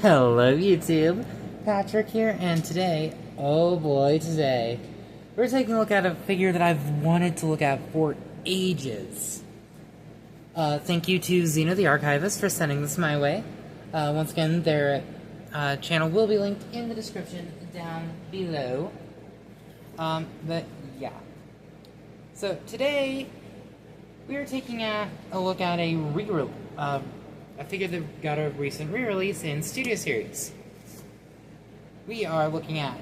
Hello YouTube, Patrick here, and today, oh boy today, we're taking a look at a figure that I've wanted to look at for ages. Thank you to Xeno the Archivist for sending this my way. Once again, their channel will be linked in the description down below. But yeah. So today, we are taking a look at a figure that got a recent re-release in Studio Series. We are looking at,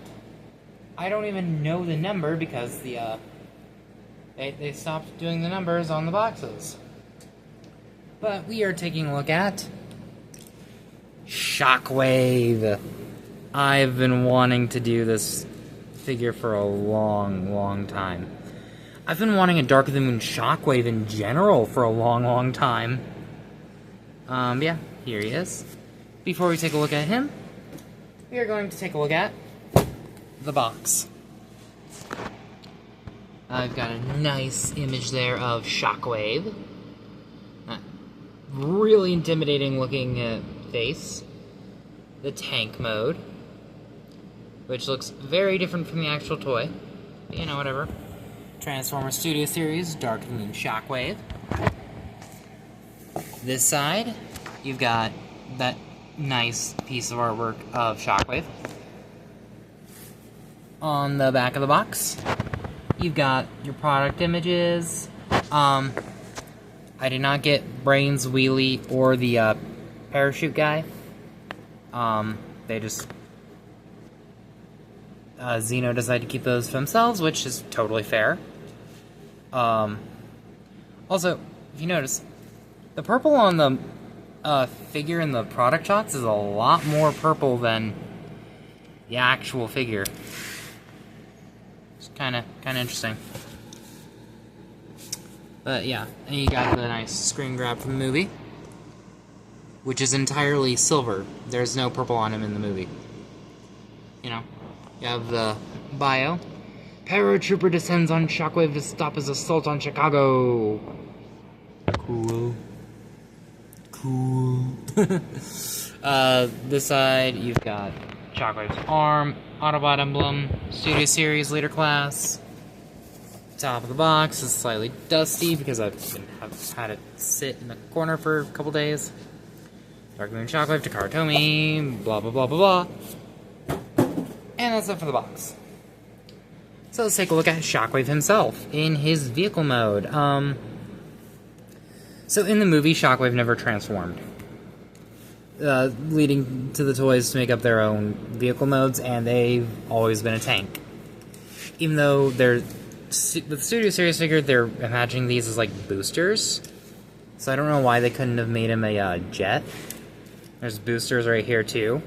I don't even know the number because they stopped doing the numbers on the boxes. But we are taking a look at SHOCKWAVE. I've been wanting to do this figure for a long time. I've been wanting a Dark of the Moon SHOCKWAVE in general for a long time. Yeah, here he is. Before we take a look at him, we are going to take a look at the box. I've got a nice image there of SHOCKWAVE. Really intimidating looking face. The tank mode, which looks very different from the actual toy. But, you know, whatever. Transformers Studio Series, Dark of the Moon SHOCKWAVE. This side, you've got that nice piece of artwork of SHOCKWAVE. On the back of the box, you've got your product images. I did not get Brains, Wheelie, or the parachute guy. They just... Xeno decided to keep those for themselves, which is totally fair. Also, if you notice, the purple on the figure in the product shots is a lot more purple than the actual figure. It's kind of interesting. But yeah, and you got the nice screen grab from the movie, which is entirely silver. There's no purple on him in the movie. You know, you have the bio. Paratrooper descends on SHOCKWAVE to stop his assault on Chicago. Cool. This side, you've got SHOCKWAVE's arm, Autobot emblem, Studio Series leader class. Top of the box is slightly dusty because I've had it sit in the corner for a couple days. Dark Moon SHOCKWAVE, Takara Tomy, blah blah blah blah blah. And that's it for the box. So let's take a look at SHOCKWAVE himself in his vehicle mode. So in the movie, SHOCKWAVE never transformed, leading to the toys to make up their own vehicle modes, and they've always been a tank. Even though the Studio Series figure, they're imagining these as like boosters, so I don't know why they couldn't have made him a jet. There's boosters right here too.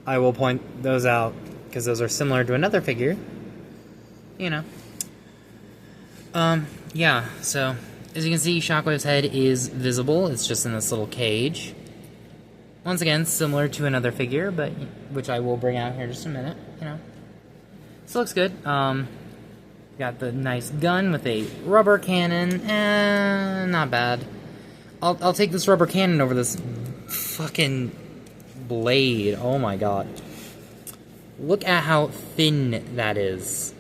I will point those out because those are similar to another figure. You know. Yeah, so as you can see, SHOCKWAVE's head is visible. It's just in this little cage. Once again, similar to another figure, but which I will bring out here in just a minute, you know. So it looks good. Got the nice gun with a rubber cannon. Not bad. I'll take this rubber cannon over this fucking blade. Oh my god. Look at how thin that is.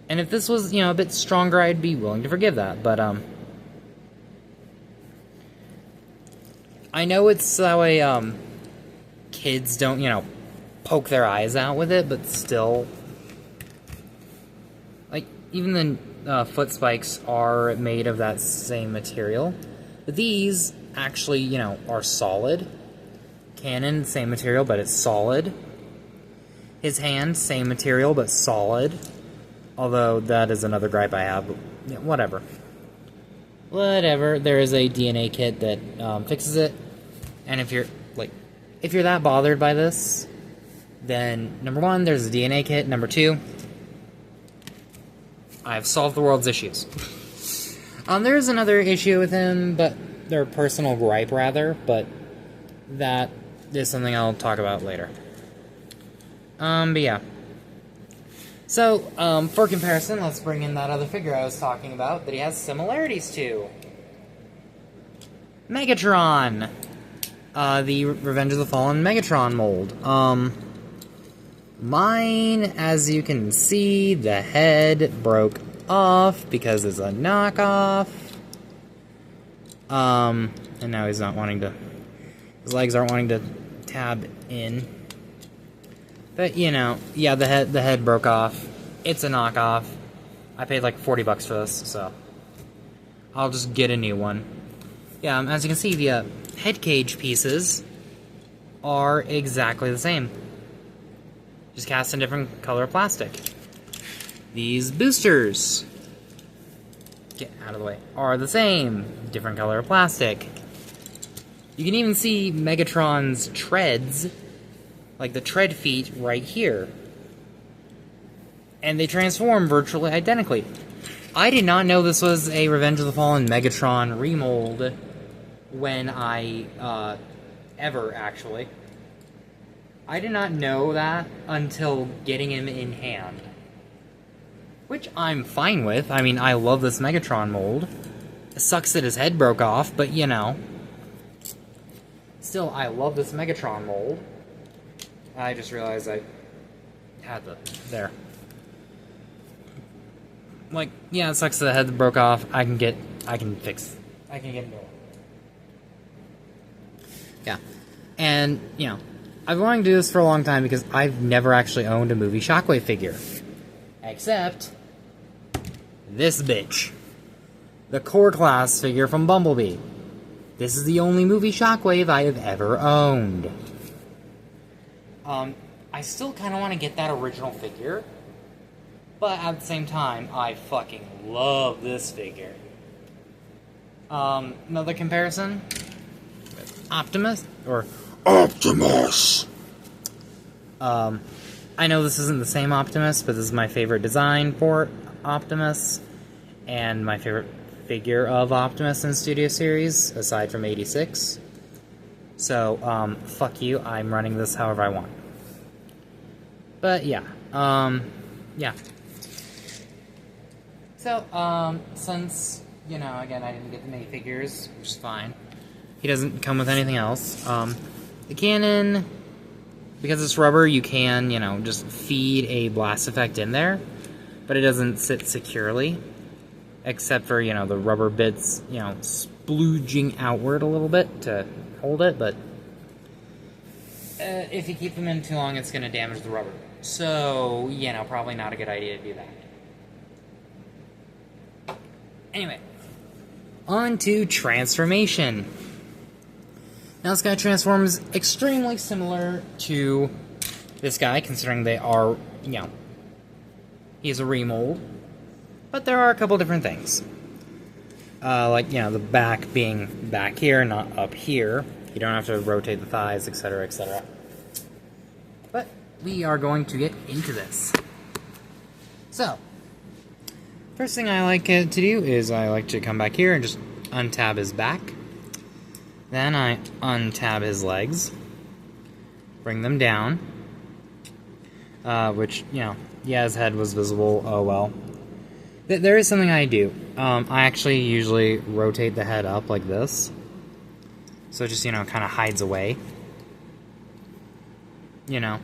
And if this was, you know, a bit stronger, I'd be willing to forgive that, but, I know it's that way, kids don't, you know, poke their eyes out with it, but still, like, even the, foot spikes are made of that same material, but these actually, you know, are solid. Cannon, same material, but it's solid. His hand, same material, but solid. Although, that is another gripe I have, but yeah, whatever. Whatever, there is a DNA kit that fixes it, and if you're that bothered by this, then, number one, there's a DNA kit, number two, I've solved the world's issues. There is another issue with him, but their personal gripe, rather, but that is something I'll talk about later. But yeah. So, for comparison, let's bring in that other figure I was talking about that he has similarities to. Megatron! the Revenge of the Fallen Megatron mold. Mine, as you can see, the head broke off because it's a knockoff. And now he's not wanting to, his legs aren't wanting to tab in. But, you know, yeah, the head broke off. It's a knockoff. I paid like 40 bucks for this, so I'll just get a new one. Yeah, as you can see, the head cage pieces are exactly the same. Just cast in different color plastic. These boosters, get out of the way, are the same. Different color plastic. You can even see Megatron's treads, like the tread feet right here. And they transform virtually identically. I did not know this was a Revenge of the Fallen Megatron remold when I, ever, actually. I did not know that until getting him in hand. Which I'm fine with. I mean, I love this Megatron mold. It sucks that his head broke off, but you know. Still, I love this Megatron mold. I just realized I had the... there. Like, yeah, it sucks that the head broke off. I can get a new one. Yeah. And, you know, I've been wanting to do this for a long time because I've never actually owned a movie Shockwave figure. Except this bitch. The Core Class figure from Bumblebee. This is the only movie Shockwave I have ever owned. I still kind of want to get that original figure. But at the same time, I fucking love this figure. Another comparison? Optimus? Or Optimus! I know this isn't the same Optimus, but this is my favorite design for Optimus. And my favorite figure of Optimus in Studio Series, aside from 86. So, fuck you, I'm running this however I want. But, yeah. Yeah. So, since, you know, again, I didn't get the minifigures, which is fine. He doesn't come with anything else. The cannon, because it's rubber, you can, you know, just feed a blast effect in there, but it doesn't sit securely, except for, you know, the rubber bits, you know, splooging outward a little bit to hold it, but if you keep them in too long, it's going to damage the rubber. So, you know, probably not a good idea to do that. Anyway, on to transformation. Now this guy transforms extremely similar to this guy, considering they are, you know, he's a remold. But there are a couple different things. Like, you know, the back being back here, not up here. You don't have to rotate the thighs, etc., etc. But we are going to get into this. So, first thing I like to do is I like to come back here and just untab his back. Then I untab his legs, bring them down, which, you know, yeah, his head was visible, oh well. There is something I do. I actually usually rotate the head up like this, so it just, you know, kind of hides away. You know,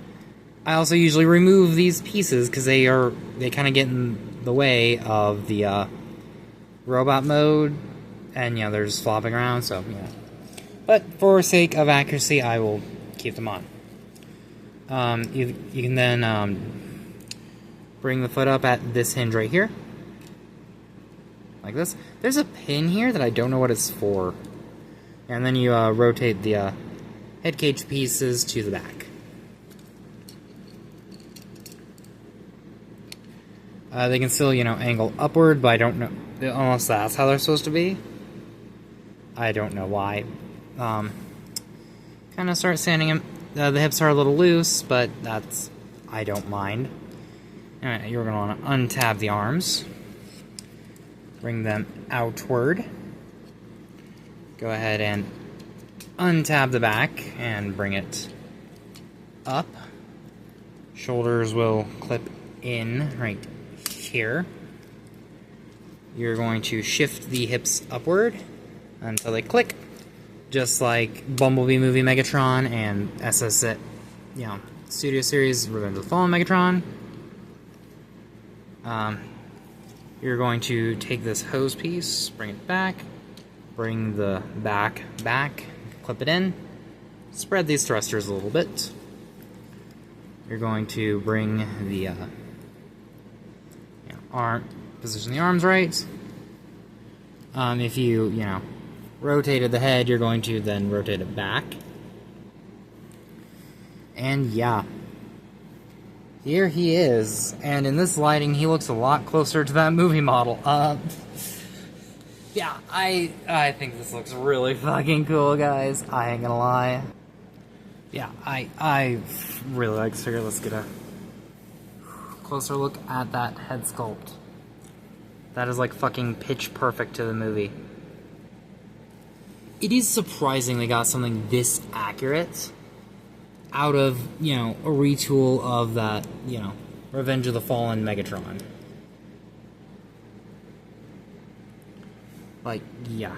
I also usually remove these pieces because they kind of get in the way of the robot mode, and, you know, they're just flopping around, so, you know. But for sake of accuracy, I will keep them on. You can then bring the foot up at this hinge right here. Like this. There's a pin here that I don't know what it's for. And then you rotate the head cage pieces to the back. They can still, you know, angle upward, but I don't know, unless that's how they're supposed to be. I don't know why. Kind of start sanding him. The hips are a little loose, but that's, I don't mind. Alright, you're going to want to untab the arms. Bring them outward. Go ahead and untab the back and bring it up. Shoulders will clip in right here. You're going to shift the hips upward until they click. just like Bumblebee movie Megatron and Studio Series Revenge of the Fallen Megatron. You're going to take this hose piece, bring it back, bring the back, clip it in, spread these thrusters a little bit. You're going to bring the position the arms right. If you rotated the head, you're going to then rotate it back. And yeah, here he is. And in this lighting, he looks a lot closer to that movie model. Yeah, I think this looks really fucking cool, guys. I ain't gonna lie. Yeah, I really like this figure. Let's get a closer look at that head sculpt. That is like fucking pitch perfect to the movie. It is surprising they got something this accurate out of, a retool of that, Revenge of the Fallen Megatron. Like, yeah.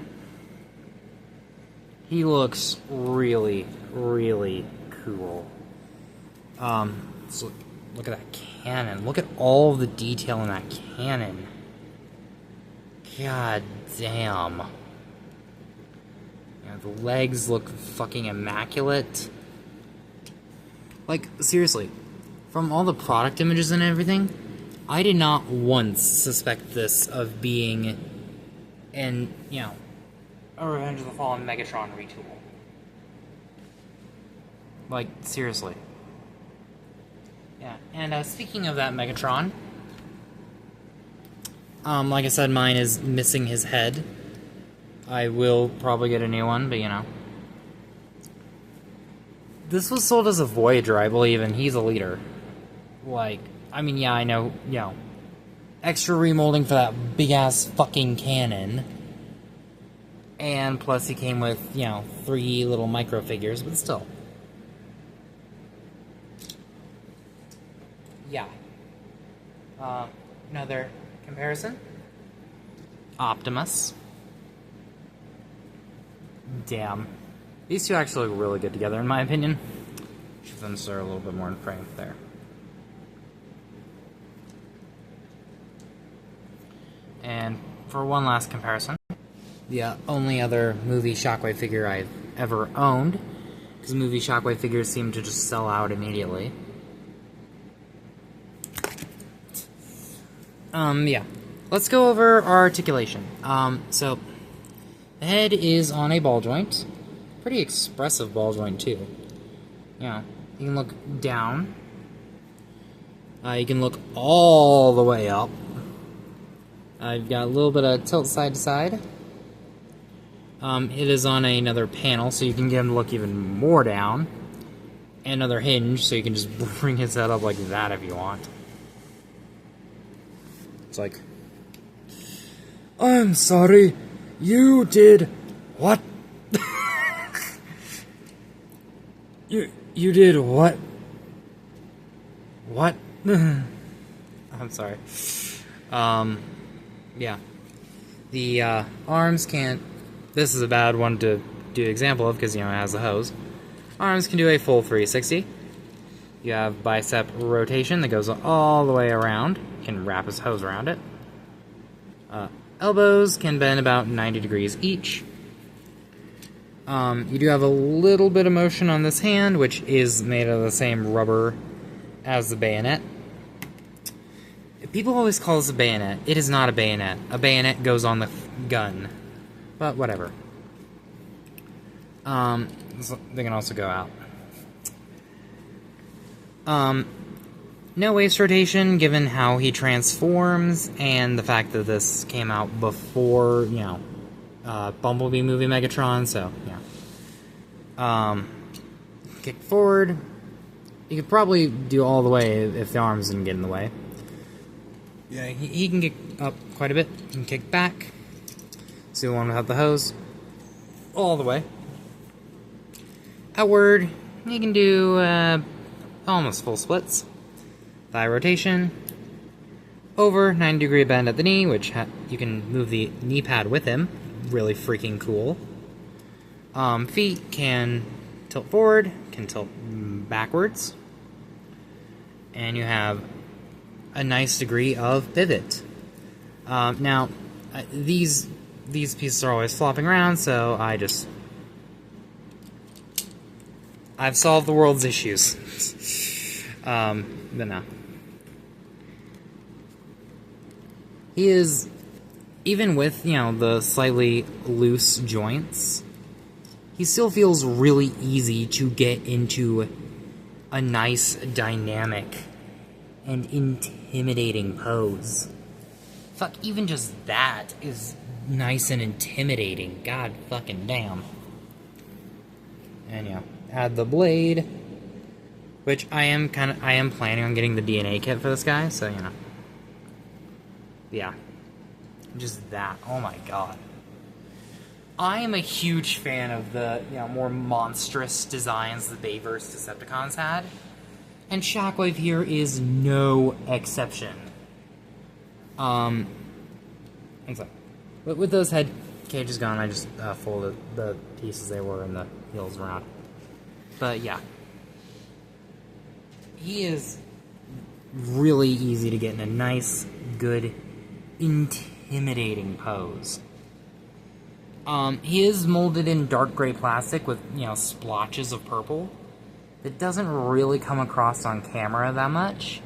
He looks really, really cool. So look at that cannon. Look at all the detail in that cannon. God damn. The legs look fucking immaculate. Like, seriously, from all the product images and everything, I did not once suspect this of being an, a Revenge of the Fallen Megatron retool. Like, seriously. Yeah, and speaking of that Megatron, like I said, mine is missing his head. I will probably get a new one, but this was sold as a Voyager, I believe, and he's a leader. Like, I mean, yeah, I know, extra remolding for that big-ass fucking cannon. And plus he came with, 3 little micro figures, but still. Yeah. Another comparison. Optimus. Damn. These two actually look really good together, in my opinion. Should them are a little bit more in frame there. And for one last comparison, the only other movie Shockwave figure I've ever owned, because movie Shockwave figures seem to just sell out immediately. Yeah. Let's go over our articulation. So, the head is on a ball joint. Pretty expressive ball joint, too. You can look down. You can look all the way up. You've got a little bit of tilt side to side. It is on another panel, so you can get him to look even more down. And another hinge, so you can just bring his head up like that if you want. It's like, I'm sorry, you did what? You did what? What? I'm sorry. Yeah. The arms can't. This is a bad one to do an example of because, it has the hose. Arms can do a full 360. You have bicep rotation that goes all the way around. Can wrap his hose around it. Elbows can bend about 90 degrees each. You do have a little bit of motion on this hand, which is made of the same rubber as the bayonet. People always call this a bayonet. It is not a bayonet. A bayonet goes on the gun. But whatever. They can also go out. No waist rotation, given how he transforms, and the fact that this came out before, Bumblebee movie Megatron, so, yeah. Kick forward. You could probably do all the way if the arms didn't get in the way. Yeah, he can get up quite a bit. He can kick back. See the one without the hose. All the way. Outward, you can do almost full splits. Thigh rotation. Over 90-degree bend at the knee, which you can move the knee pad with him. Really freaking cool. Feet can tilt forward, can tilt backwards, and you have a nice degree of pivot. Now, these pieces are always flopping around, so I've solved the world's issues. But no. He is, even with, the slightly loose joints, he still feels really easy to get into a nice, dynamic, and intimidating pose. Fuck, even just that is nice and intimidating. God fucking damn. And yeah, add the blade, which I am planning on getting the DNA kit for this guy, so yeah. Just that. Oh my god. I am a huge fan of the, more monstrous designs the Bayverse Decepticons had, and Shockwave here is no exception. But with those head cages gone, I just folded the pieces they were and the heels around. But yeah. He is really easy to get in a nice, good, intimidating pose. He is molded in dark gray plastic with, splotches of purple. It doesn't really come across on camera that much.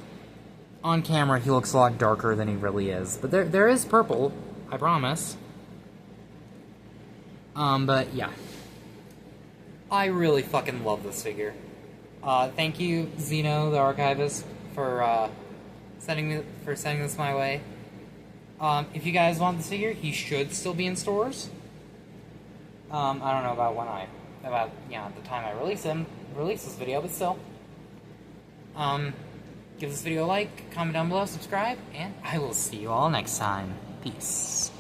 On camera, he looks a lot darker than he really is. But there is purple, I promise. But yeah. I really fucking love this figure. Thank you, Zeno, the archivist, for sending this my way. If you guys want this figure, he should still be in stores. I don't know about the time I release this video, but still. Give this video a like, comment down below, subscribe, and I will see you all next time. Peace.